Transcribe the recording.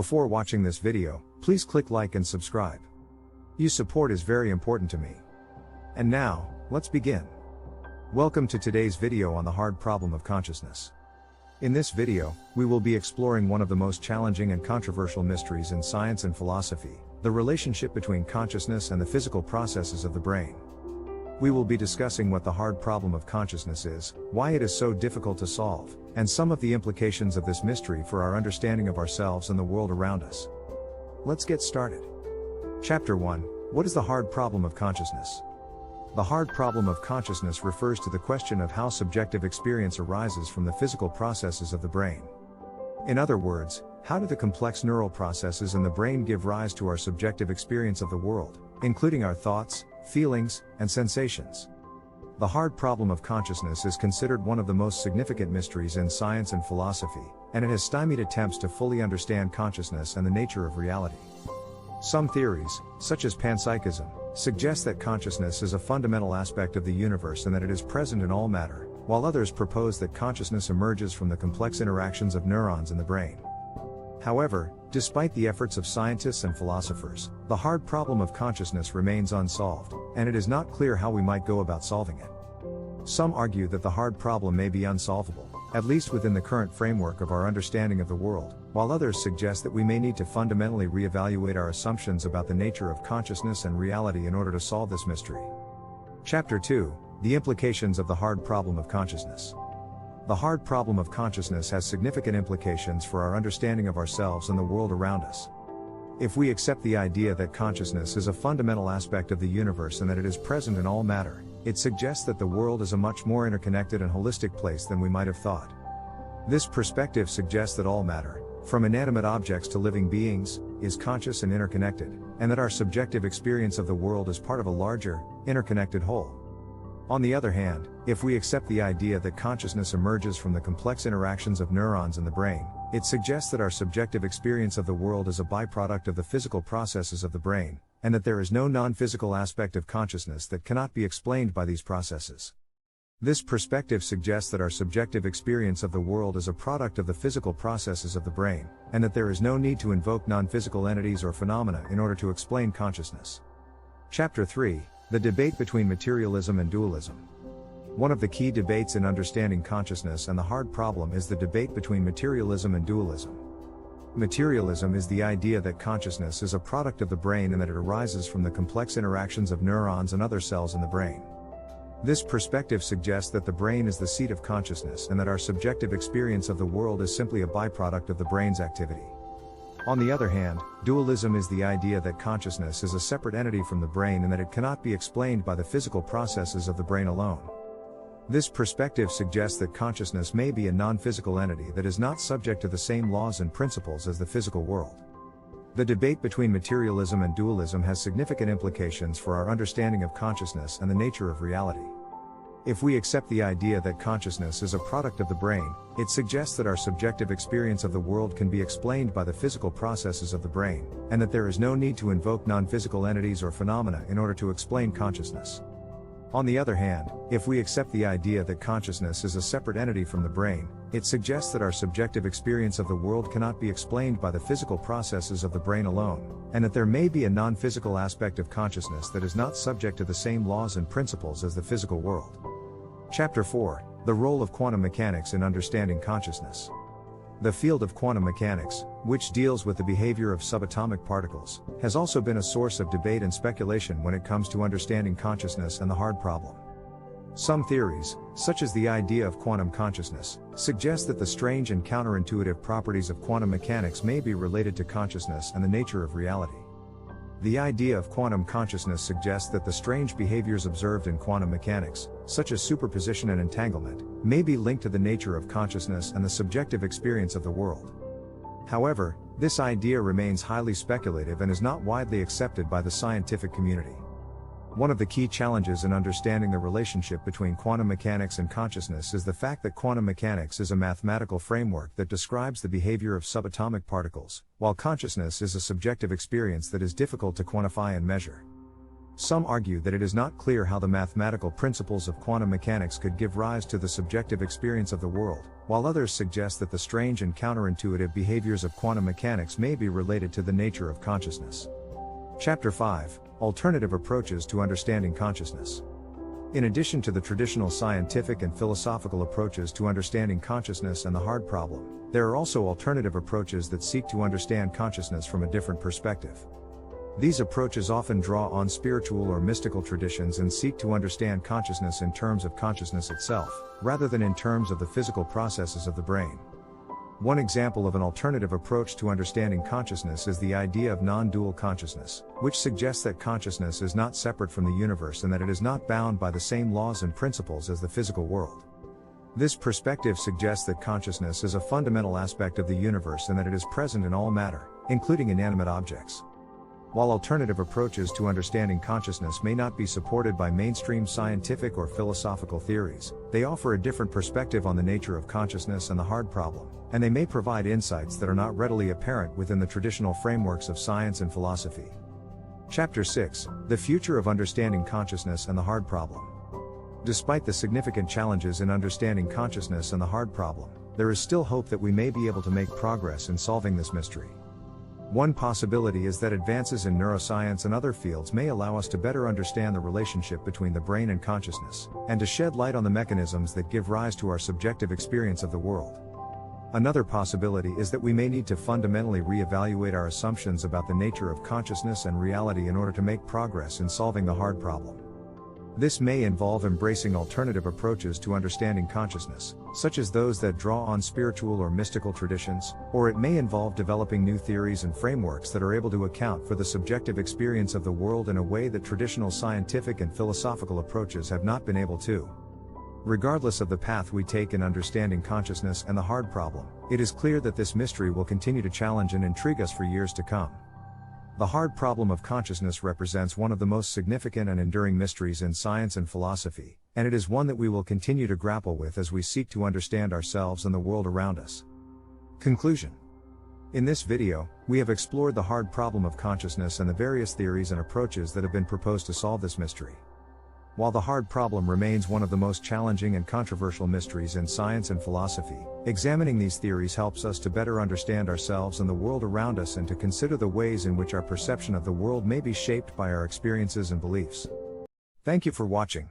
Before watching this video, please click like and subscribe. Your support is very important to me. And now, let's begin. Welcome to today's video on the hard problem of consciousness. In this video, we will be exploring one of the most challenging and controversial mysteries in science and philosophy, the relationship between consciousness and the physical processes of the brain. We will be discussing what the hard problem of consciousness is, why it is so difficult to solve, and some of the implications of this mystery for our understanding of ourselves and the world around us. Let's get started. Chapter 1: What is the hard problem of consciousness? The hard problem of consciousness refers to the question of how subjective experience arises from the physical processes of the brain. In other words, how do the complex neural processes in the brain give rise to our subjective experience of the world, including our thoughts, feelings, and sensations? The hard problem of consciousness is considered one of the most significant mysteries in science and philosophy, and it has stymied attempts to fully understand consciousness and the nature of reality. Some theories, such as panpsychism, suggest that consciousness is a fundamental aspect of the universe and that it is present in all matter, while others propose that consciousness emerges from the complex interactions of neurons in the brain. However, despite the efforts of scientists and philosophers, the hard problem of consciousness remains unsolved, and it is not clear how we might go about solving it. Some argue that the hard problem may be unsolvable, at least within the current framework of our understanding of the world, while others suggest that we may need to fundamentally reevaluate our assumptions about the nature of consciousness and reality in order to solve this mystery. Chapter 2: The implications of the hard problem of consciousness. The hard problem of consciousness has significant implications for our understanding of ourselves and the world around us. If we accept the idea that consciousness is a fundamental aspect of the universe and that it is present in all matter, it suggests that the world is a much more interconnected and holistic place than we might have thought. This perspective suggests that all matter, from inanimate objects to living beings, is conscious and interconnected, and that our subjective experience of the world is part of a larger, interconnected whole. On the other hand, if we accept the idea that consciousness emerges from the complex interactions of neurons in the brain, it suggests that our subjective experience of the world is a byproduct of the physical processes of the brain, and that there is no non-physical aspect of consciousness that cannot be explained by these processes. This perspective suggests that our subjective experience of the world is a product of the physical processes of the brain, and that there is no need to invoke non-physical entities or phenomena in order to explain consciousness. Chapter 3: The debate between materialism and dualism. One of the key debates in understanding consciousness and the hard problem is the debate between materialism and dualism. Materialism is the idea that consciousness is a product of the brain and that it arises from the complex interactions of neurons and other cells in the brain. This perspective suggests that the brain is the seat of consciousness and that our subjective experience of the world is simply a byproduct of the brain's activity. On the other hand, dualism is the idea that consciousness is a separate entity from the brain and that it cannot be explained by the physical processes of the brain alone. This perspective suggests that consciousness may be a non-physical entity that is not subject to the same laws and principles as the physical world. The debate between materialism and dualism has significant implications for our understanding of consciousness and the nature of reality. If we accept the idea that consciousness is a product of the brain, it suggests that our subjective experience of the world can be explained by the physical processes of the brain, and that there is no need to invoke non-physical entities or phenomena in order to explain consciousness. On the other hand, if we accept the idea that consciousness is a separate entity from the brain, it suggests that our subjective experience of the world cannot be explained by the physical processes of the brain alone, and that there may be a non-physical aspect of consciousness that is not subject to the same laws and principles as the physical world. Chapter 4: The role of quantum mechanics in understanding consciousness. The field of quantum mechanics, which deals with the behavior of subatomic particles, has also been a source of debate and speculation when it comes to understanding consciousness and the hard problem. Some theories, such as the idea of quantum consciousness, suggest that the strange and counterintuitive properties of quantum mechanics may be related to consciousness and the nature of reality. The idea of quantum consciousness suggests that the strange behaviors observed in quantum mechanics, such as superposition and entanglement, may be linked to the nature of consciousness and the subjective experience of the world. However, this idea remains highly speculative and is not widely accepted by the scientific community. One of the key challenges in understanding the relationship between quantum mechanics and consciousness is the fact that quantum mechanics is a mathematical framework that describes the behavior of subatomic particles, while consciousness is a subjective experience that is difficult to quantify and measure. Some argue that it is not clear how the mathematical principles of quantum mechanics could give rise to the subjective experience of the world, while others suggest that the strange and counterintuitive behaviors of quantum mechanics may be related to the nature of consciousness. Chapter 5: Alternative Approaches to Understanding Consciousness. In addition to the traditional scientific and philosophical approaches to understanding consciousness and the hard problem, there are also alternative approaches that seek to understand consciousness from a different perspective. These approaches often draw on spiritual or mystical traditions and seek to understand consciousness in terms of consciousness itself, rather than in terms of the physical processes of the brain. One example of an alternative approach to understanding consciousness is the idea of non-dual consciousness, which suggests that consciousness is not separate from the universe and that it is not bound by the same laws and principles as the physical world. This perspective suggests that consciousness is a fundamental aspect of the universe and that it is present in all matter, including inanimate objects. While alternative approaches to understanding consciousness may not be supported by mainstream scientific or philosophical theories, they offer a different perspective on the nature of consciousness and the hard problem, and they may provide insights that are not readily apparent within the traditional frameworks of science and philosophy. Chapter 6: The Future of Understanding Consciousness and the Hard Problem. Despite the significant challenges in understanding consciousness and the hard problem, there is still hope that we may be able to make progress in solving this mystery. One possibility is that advances in neuroscience and other fields may allow us to better understand the relationship between the brain and consciousness, and to shed light on the mechanisms that give rise to our subjective experience of the world. Another possibility is that we may need to fundamentally re-evaluate our assumptions about the nature of consciousness and reality in order to make progress in solving the hard problem. This may involve embracing alternative approaches to understanding consciousness, such as those that draw on spiritual or mystical traditions, or it may involve developing new theories and frameworks that are able to account for the subjective experience of the world in a way that traditional scientific and philosophical approaches have not been able to. Regardless of the path we take in understanding consciousness and the hard problem, it is clear that this mystery will continue to challenge and intrigue us for years to come. The hard problem of consciousness represents one of the most significant and enduring mysteries in science and philosophy, and it is one that we will continue to grapple with as we seek to understand ourselves and the world around us. Conclusion. In this video, we have explored the hard problem of consciousness and the various theories and approaches that have been proposed to solve this mystery. While the hard problem remains one of the most challenging and controversial mysteries in science and philosophy, examining these theories helps us to better understand ourselves and the world around us and to consider the ways in which our perception of the world may be shaped by our experiences and beliefs. Thank you for watching.